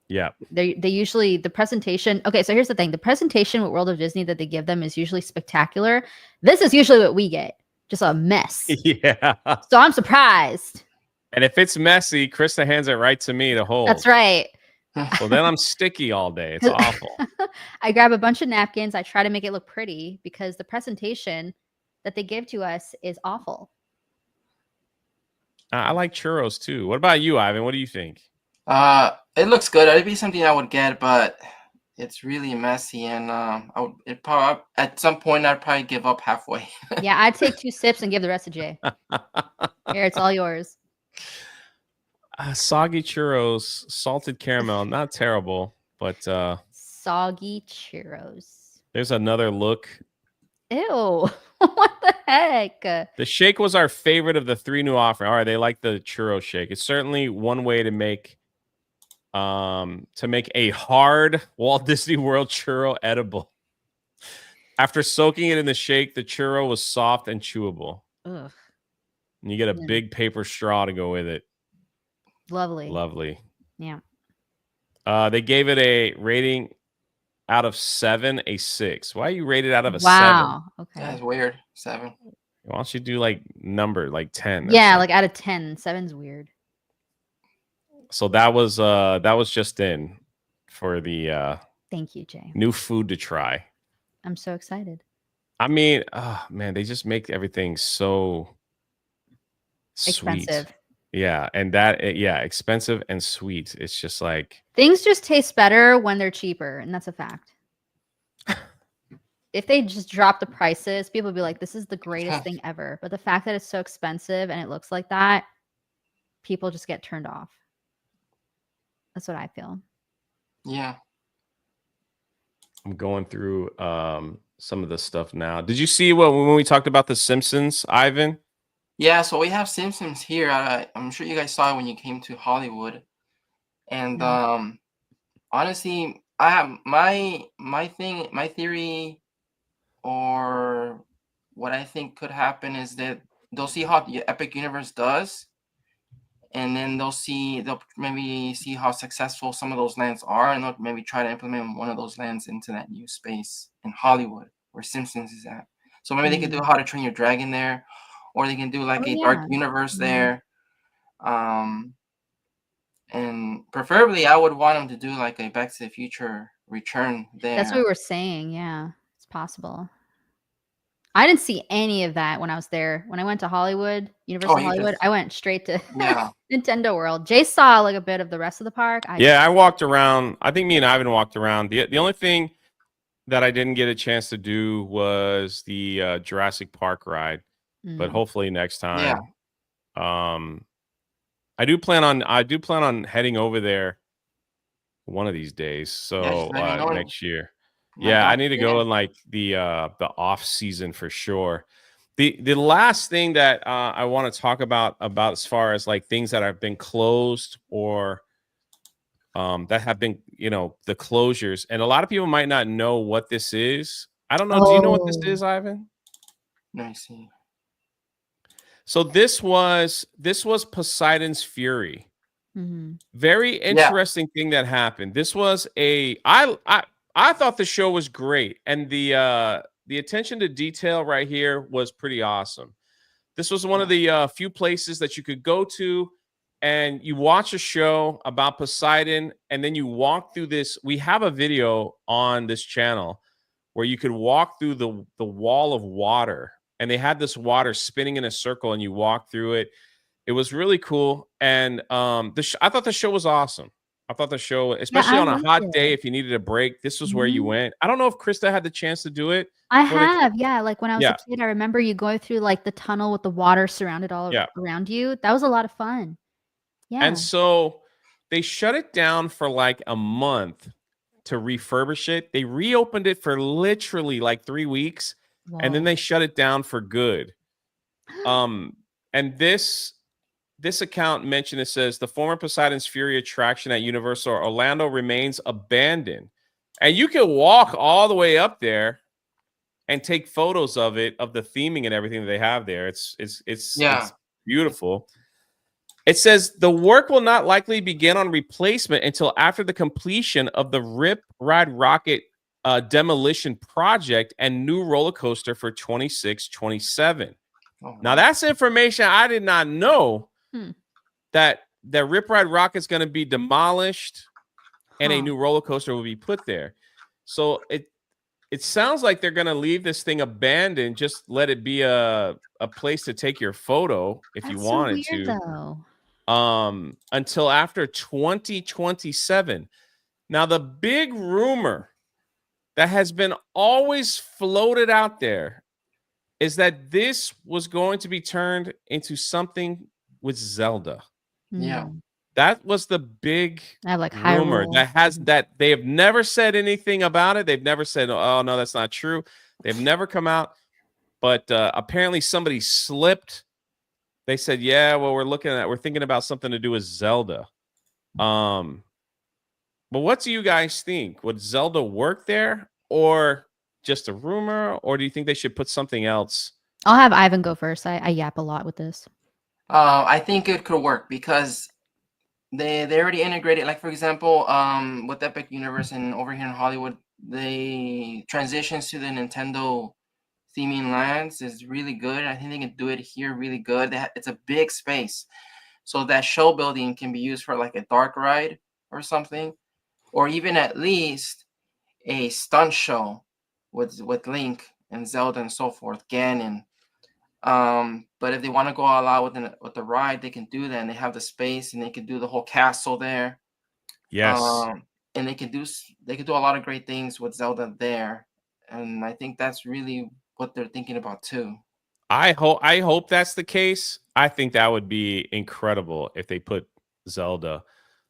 Yeah. They usually, the presentation. Okay, so here's the thing. The presentation with World of Disney that they give them is usually spectacular. This is usually what we get. Just a mess. Yeah. So I'm surprised. And if it's messy, Krista hands it right to me to hold. That's right. So then I'm sticky all day. It's awful. I grab a bunch of napkins. I try to make it look pretty because the presentation that they give to us is awful. I like churros too. What about you, Ivan? What do you think? It looks good. It'd be something I would get, but it's really messy, and at some point I'd probably give up halfway. Yeah, I'd take 2 sips and give the rest to Jay. Here, it's all yours. Soggy churros, salted caramel, not terrible, but soggy churros. There's another look. Ew. What the heck? The shake was our favorite of the 3 new offerings. All right, they like the churro shake. It's certainly one way to make a hard Walt Disney World churro edible. After soaking it in the shake, the churro was soft and chewable. Ugh. And you get a big paper straw to go with it. Lovely. Yeah. They gave it a rating out of 7, a 6. Why are you rated out of a 7? Wow. Okay. That's weird. 7. Why don't you do like 10? Yeah, like out of 10. 7's weird. So that was just in for the thank you, Jay. New food to try. I'm so excited. I mean, oh man, they just make everything so expensive. Sweet. Yeah, and expensive and sweet. It's just like things just taste better when they're cheaper, and that's a fact. If they just drop the prices, people would be like, this is the greatest thing ever. But the fact that it's so expensive and it looks like that, people just get turned off. That's what I feel. Yeah. I'm going through some of the stuff now. Did you see when we talked about the Simpsons, Ivan? Yeah, so we have Simpsons here. I'm sure you guys saw it when you came to Hollywood. And honestly, I have my theory, or what I think could happen is that they'll see how the Epic Universe does, and then they'll maybe see how successful some of those lands are, and they'll maybe try to implement one of those lands into that new space in Hollywood where Simpsons is at. So maybe they could do How to Train Your Dragon there, or they can do like a dark universe there. And preferably I would want them to do like a Back to the Future return there. That's what we were saying. Yeah, it's possible. I didn't see any of that when I was there. When I went to Hollywood, Universal Hollywood, I went straight to Nintendo World. Jay saw like a bit of the rest of the park. I walked around. I think me and Ivan walked around. The only thing that I didn't get a chance to do was the Jurassic Park ride, but hopefully next time. I do plan on heading over there one of these days. So next year. Yeah, I need to go in like the off season for sure. The last thing that I want to talk about as far as like things that have been closed or that have been, the closures, and a lot of people might not know what this is. I don't know. Do you know what this is, Ivan? Let me see. So this was Poseidon's Fury. Very interesting thing that happened. This was I thought the show was great, and the attention to detail right here was pretty awesome. This was one of the few places that you could go to and you watch a show about Poseidon, and then you walk through this. We have a video on this channel where you could walk through the wall of water, and they had this water spinning in a circle, and you walk through it. It was really cool, and I thought the show was awesome. I thought the show, especially on a hot day, if you needed a break, this was where you went. I don't know if Krista had the chance to do it. I have, yeah. Like when I was Yeah. a kid, I remember you going through like the tunnel with the water surrounded all around you. That was a lot of fun. Yeah. And so they shut it down for like a month to refurbish it. They reopened it for literally like 3 weeks, and then they shut it down for good. And this account mentioned, it says the former Poseidon's Fury attraction at Universal Orlando remains abandoned, and you can walk all the way up there and take photos of it, of the theming and everything that they have there. It's beautiful. It says the work will not likely begin on replacement until after the completion of the Ride Rockit demolition project and new roller coaster for 26-27. Now that's information I did not know. That Rip Ride Rockit is going to be demolished and a new roller coaster will be put there. So it sounds like they're going to leave this thing abandoned. Just let it be a place to take your photo if you wanted to. Though. Until after 2027. Now the big rumor that has been always floated out there is that this was going to be turned into something with Zelda. Yeah. That was the big rumor Hyrule. that they have never said anything about it. They've never said, oh, no, that's not true. They've never come out. But apparently somebody slipped. They said, yeah, well, we're thinking about something to do with Zelda. But what do you guys think? Would Zelda work there, or just a rumor, or do you think they should put something else? I'll have Ivan go first. I yap a lot with this. I think it could work because they already integrated, like for example, with Epic Universe and over here in Hollywood, they transitions to the Nintendo theming lands is really good. I think they can do it here really good. It's a big space, so that show building can be used for like a dark ride or something, or even at least a stunt show with Link and Zelda and so forth, Ganon. But if they want to go all out with the ride, they can do that, and they have the space, and they can do the whole castle there. Yes. And they can do a lot of great things with Zelda there, and I think that's really what they're thinking about too. I hope that's the case. I think that would be incredible if they put Zelda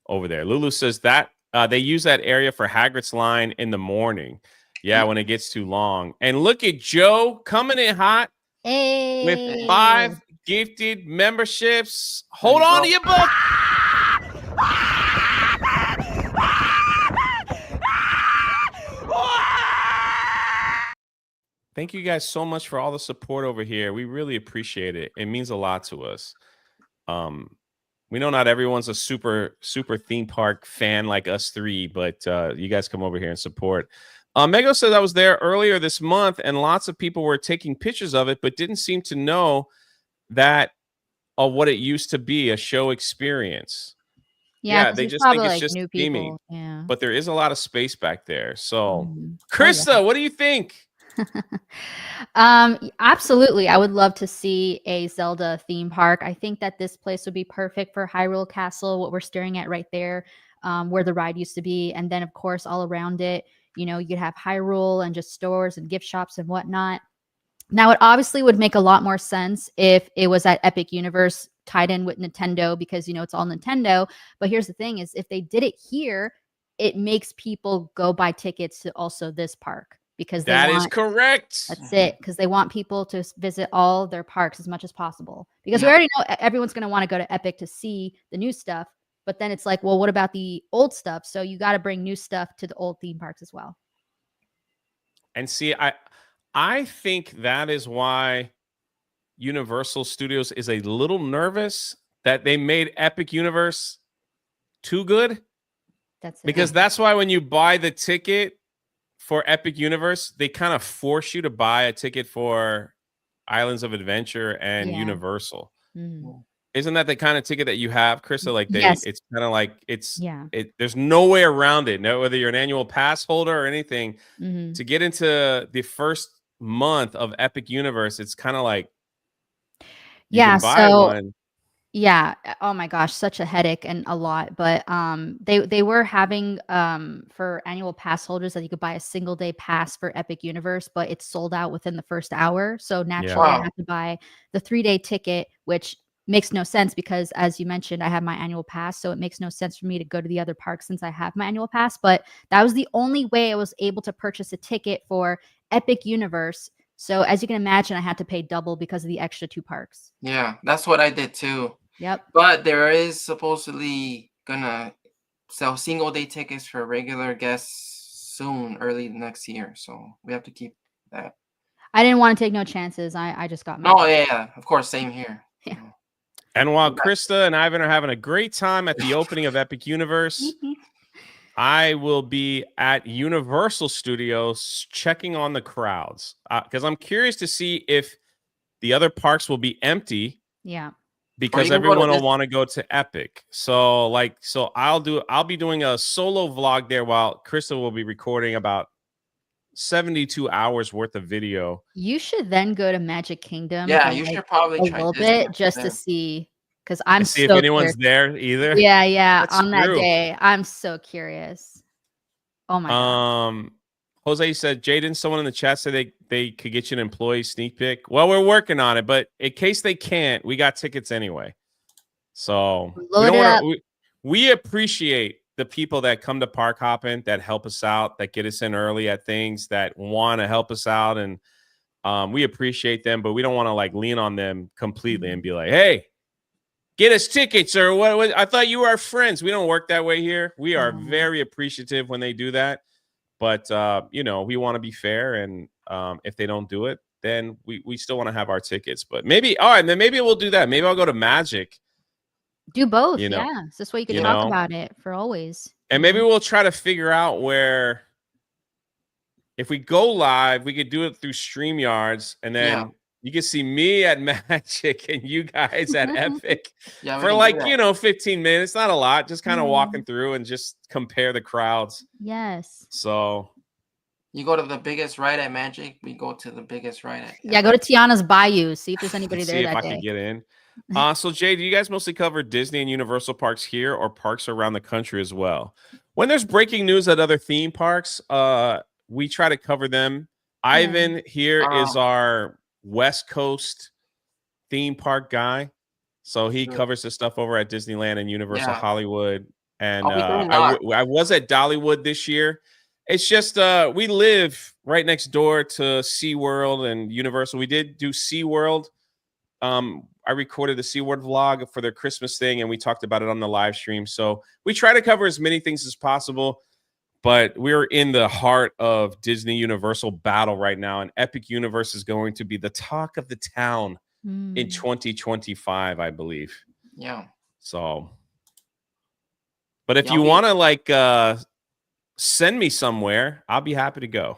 over there. Lulu says that they use that area for Hagrid's line in the morning. Yeah, when it gets too long. And look at Joe coming in hot. Hey. With 5 gifted memberships. Hold on to your book. Thank you guys so much for all the support over here. We really appreciate it. It means a lot to us. We know not everyone's a super theme park fan like us three, but you guys come over here and support. Mego says I was there earlier this month, and lots of people were taking pictures of it, but didn't seem to know that what it used to be, a show experience. Yeah, they just think it's just theming. Yeah. But there is a lot of space back there. So, Krista, what do you think? Absolutely. I would love to see a Zelda theme park. I think that this place would be perfect for Hyrule Castle, what we're staring at right there, where the ride used to be. And then, of course, all around it, you know, you could have Hyrule and just stores and gift shops and whatnot. Now, it obviously would make a lot more sense if it was at Epic Universe tied in with Nintendo, because, you know, it's all Nintendo. But here's the thing is, if they did it here, it makes people go buy tickets to also this park. Because that is correct. That's it. Because they want people to visit all their parks as much as possible. Because we already know everyone's going to want to go to Epic to see the new stuff. But then it's like, well, what about the old stuff? So you got to bring new stuff to the old theme parks as well. And see, I think that is why Universal Studios is a little nervous that they made Epic Universe too good. Because that's why when you buy the ticket for Epic Universe, they kind of force you to buy a ticket for Islands of Adventure and Yeah. Universal. Mhm. Isn't that the kind of ticket that you have, Krista? Like Yes. it's kind of like Yeah. there's no way around it. No, whether you're an annual pass holder or anything, Mhm. to get into the first month of Epic Universe, it's kind of like you Yeah, can buy so one. yeah, oh my gosh, such a headache and a lot, but, they were having, for annual pass holders that you could buy a single day pass for Epic Universe, but it's sold out within the first hour, so Yeah. naturally, I Wow. had to buy the 3-day ticket, which makes no sense because, as you mentioned, I have my annual pass, so it makes no sense for me to go to the other parks since I have my annual pass, but that was the only way I was able to purchase a ticket for Epic Universe, so as you can imagine, I had to pay double because of the extra 2 parks. Yeah, that's what I did too. Yep. But there is supposedly gonna sell single day tickets for regular guests soon, early next year. So we have to keep that. I didn't wanna take no chances. I just got my Oh yeah, yeah, of course, same here. Yeah. So, And while we got- Krista and Ivan are having a great time at the opening of Epic Universe, I will be at Universal Studios checking on the crowds because I'm curious to see if the other parks will be empty Yeah. or you because can go to everyone will this. want to go to Epic. So I'll be doing a solo vlog there while Krista will be recording about 72 hours worth of video. You should then go to Magic Kingdom Yeah, for, you like, should probably a try little Disney bit after just to that. see, because 'cause I'm And see if so curious. anyone's there either. Yeah, yeah, That's on that true. day, I'm so curious. Oh my god. Jose said, Jaden, someone in the chat said they could get you an employee sneak peek. Well, we're working on it, but in case they can't, we got tickets anyway. So we Load don't it want up. to. We appreciate the people that come to park hopping, that help us out, that get us in early at things, that want to help us out, and we appreciate them. But we don't want to like lean on them completely and be like, "Hey, get us tickets," or what? I thought you were our friends. We don't work that way here. We are very appreciative when they do that. But we want to be fair, and if they don't do it, then we still want to have our tickets. But maybe, all right, then maybe we'll do that. Maybe I'll go to Magic, Do both, you know, yeah. So this way you could you talk know, about it for always, and maybe we'll try to figure out where if we go live, we could do it through StreamYards, and Yeah, then you can see me at Magic and you guys at Epic yeah, we for can do like, that. 15 minutes, not a lot, just kind of walking Mm, through and just compare the crowds. yes. So You go to the biggest ride at Magic, we go to the biggest ride at Yeah, go to Epic. Tiana's Bayou, see if there's anybody see there if that I could day. get in. So Jay, do you guys mostly cover Disney and Universal parks here or parks around the country as well? When there's breaking news at other theme parks, we try to cover them. Yeah. Ivan here is Um, our West Coast theme park guy. So he sure. covers the stuff over at Disneyland and Universal Yeah, Hollywood. And I'll be doing that. I was at Dollywood this year. It's just we live right next door to SeaWorld and Universal. We did do SeaWorld. I recorded the SeaWorld vlog for their Christmas thing, and we talked about it on the live stream. So we try to cover as many things as possible, but we're in the heart of Disney Universal battle right now, and Epic Universe is going to be the talk of the town in Mm. 2025, I believe. Yeah, So, but if yeah, you want to like send me somewhere, I'll be happy to go.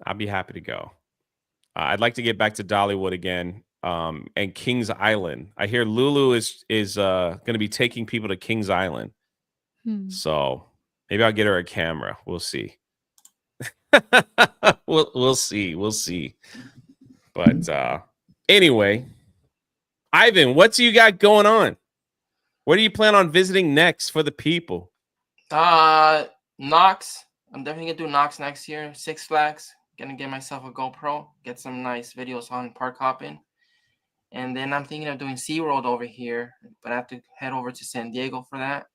I'll be happy to go. I'd like to get back to Dollywood again, and Kings Island. I hear Lulu is going to be taking people to Kings Island, Hmm. so maybe I'll get her a camera. We'll see. we'll see. We'll see. But anyway, Ivan, what do you got going on? What do you plan on visiting next for the people? Knox. I'm definitely gonna do Knox next year. Six Flags. Gonna get myself a GoPro. Get some nice videos on park hopping. And then I'm thinking of doing SeaWorld over here, but I have to head over to San Diego for that.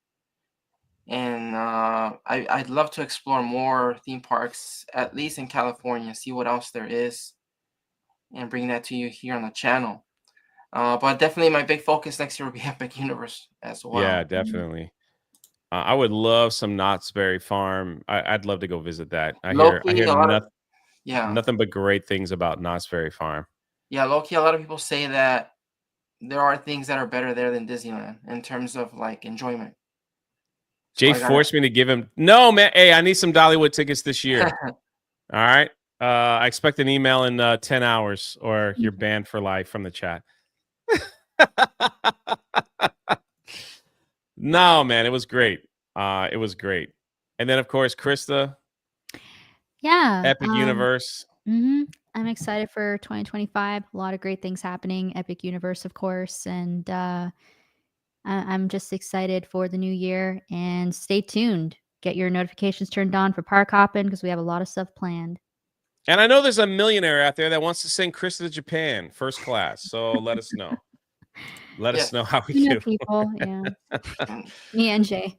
And I'd love to explore more theme parks, at least in California, see what else there is, and bring that to you here on the channel. But definitely my big focus next year will be Epic Universe as well. Yeah, definitely. I would love some Knott's Berry Farm. I'd love to go visit that. I hear nothing but great things about Knott's Berry Farm. Yeah, low-key, a lot of people say that there are things that are better there than Disneyland in terms of like enjoyment. Jay forced me to give him no, man. Hey, I need some Dollywood tickets this year. All right. I expect an email in 10 hours or you're banned for life from the chat. No, man, it was great. It was great. And then, of course, Krista, Yeah. Epic Universe. I'm excited for 2025. A lot of great things happening. Epic Universe, of course. And I'm just excited for the new year. And stay tuned. Get your notifications turned on for Park Hoppin' because we have a lot of stuff planned. And I know there's a millionaire out there that wants to send Krista to Japan first class. So let us know. Let us know how we can people. Yeah. Me and Jay.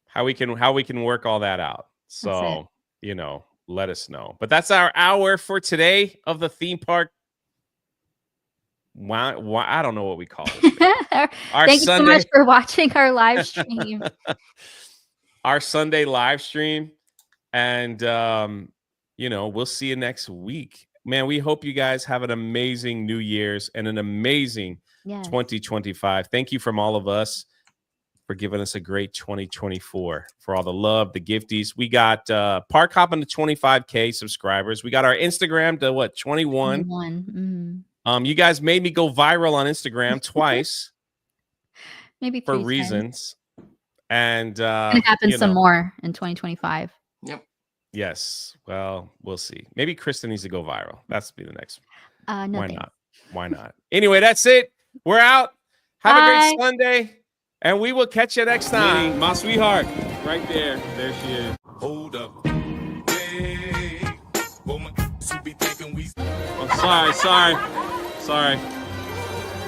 How we can work all that out. So, let us know. But that's our hour for today of the theme park. Why I don't know what we call this. Thank you so much for watching our live stream. Our Sunday live stream. And we'll see you next week. Man, we hope you guys have an amazing New Year's and an amazing 2025. Thank you from all of us for giving us a great 2024, for all the love, the gifties. We got Park Hoppin' to 25K subscribers. We got our Instagram to 21. You guys made me go viral on Instagram twice. Maybe for reasons. And it's gonna happen some more in 2025. Yep. Yes. Well, we'll see. Maybe Kristen needs to go viral. That's be the next one. No, Why thanks. not? Why not? Anyway, that's it. We're out. Have a great Sunday. And we will catch you next time. My sweetheart. Right there. There she is. Hold up. Hey. Oh my, you be thinking we. Oh, sorry.